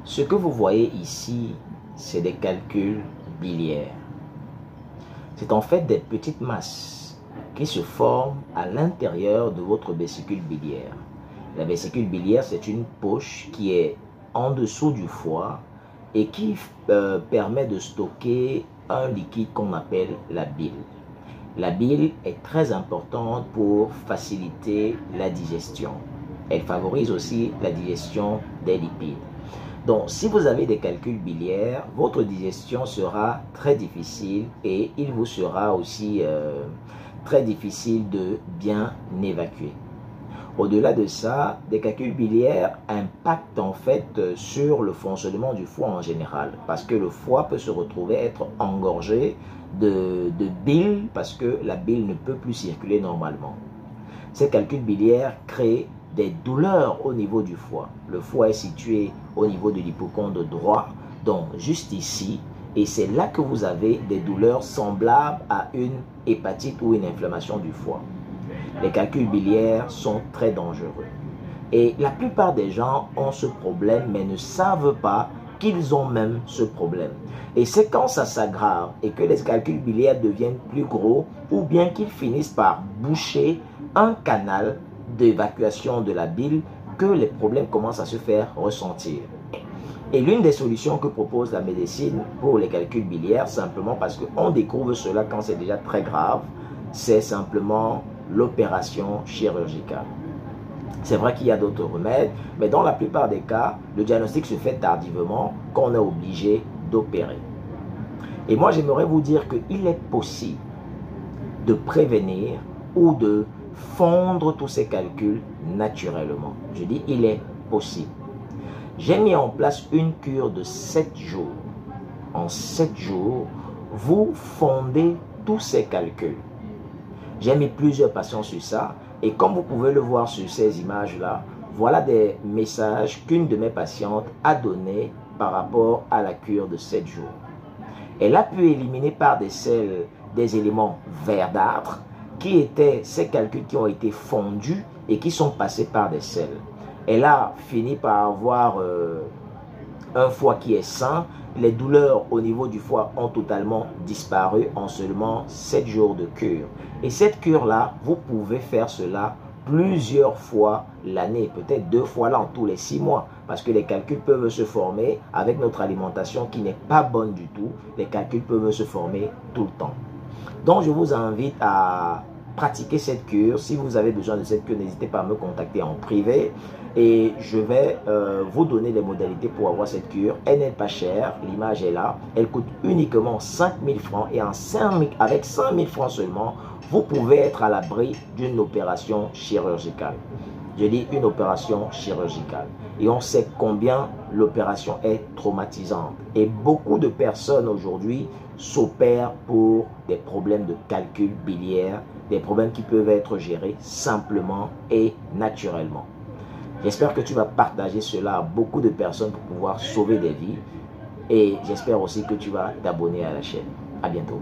Ce que vous voyez ici, c'est des calculs biliaires. C'est en fait des petites masses qui se forment à l'intérieur de votre vésicule biliaire. La vésicule biliaire, c'est une poche qui est en dessous du foie et qui permet de stocker un liquide qu'on appelle la bile. La bile est très importante pour faciliter la digestion. Elle favorise aussi la digestion des lipides. Donc, si vous avez des calculs biliaires, votre digestion sera très difficile et il vous sera aussi très difficile de bien évacuer. Au-delà de ça, des calculs biliaires impactent en fait sur le fonctionnement du foie en général, parce que le foie peut se retrouver être engorgé de bile parce que la bile ne peut plus circuler normalement. Ces calculs biliaires créent des douleurs au niveau du foie. Le foie est situé au niveau de l'hypocondre droit, donc juste ici, et c'est là que vous avez des douleurs semblables à une hépatite ou une inflammation du foie. Les calculs biliaires sont très dangereux. Et la plupart des gens ont ce problème, mais ne savent pas qu'ils ont même ce problème. Et c'est quand ça s'aggrave et que les calculs biliaires deviennent plus gros, ou bien qu'ils finissent par boucher un canal d'évacuation de la bile, que les problèmes commencent à se faire ressentir. Et l'une des solutions que propose la médecine pour les calculs biliaires, simplement parce qu'on découvre cela quand c'est déjà très grave, c'est simplement l'opération chirurgicale. C'est vrai qu'il y a d'autres remèdes, mais dans la plupart des cas, le diagnostic se fait tardivement, qu'on est obligé d'opérer. Et moi, j'aimerais vous dire qu'il est possible de prévenir ou de fondre tous ces calculs naturellement. Je dis, il est possible. J'ai mis en place une cure de 7 jours. En 7 jours, vous fondez tous ces calculs. J'ai mis plusieurs patients sur ça et comme vous pouvez le voir sur ces images-là, voilà des messages qu'une de mes patientes a donné par rapport à la cure de 7 jours. Elle a pu éliminer par des éléments verdâtres qui étaient ces calculs qui ont été fondus et qui sont passés par des sels. Elle a fini par avoir un foie qui est sain. Les douleurs au niveau du foie ont totalement disparu en seulement 7 jours de cure. Et cette cure-là, vous pouvez faire cela plusieurs fois l'année, peut-être 2 fois là en tous les 6 mois, parce que les calculs peuvent se former avec notre alimentation qui n'est pas bonne du tout. Les calculs peuvent se former tout le temps. Donc, je vous invite à pratiquer cette cure. Si vous avez besoin de cette cure, n'hésitez pas à me contacter en privé et je vais vous donner les modalités pour avoir cette cure. Elle n'est pas chère, l'image est là. Elle coûte uniquement 5 000 francs et avec 5 000 francs seulement, vous pouvez être à l'abri d'une opération chirurgicale. Je dis une opération chirurgicale. Et on sait combien l'opération est traumatisante. Et beaucoup de personnes aujourd'hui s'opèrent pour des problèmes de calcul biliaire, des problèmes qui peuvent être gérés simplement et naturellement. J'espère que tu vas partager cela à beaucoup de personnes pour pouvoir sauver des vies. Et j'espère aussi que tu vas t'abonner à la chaîne. À bientôt.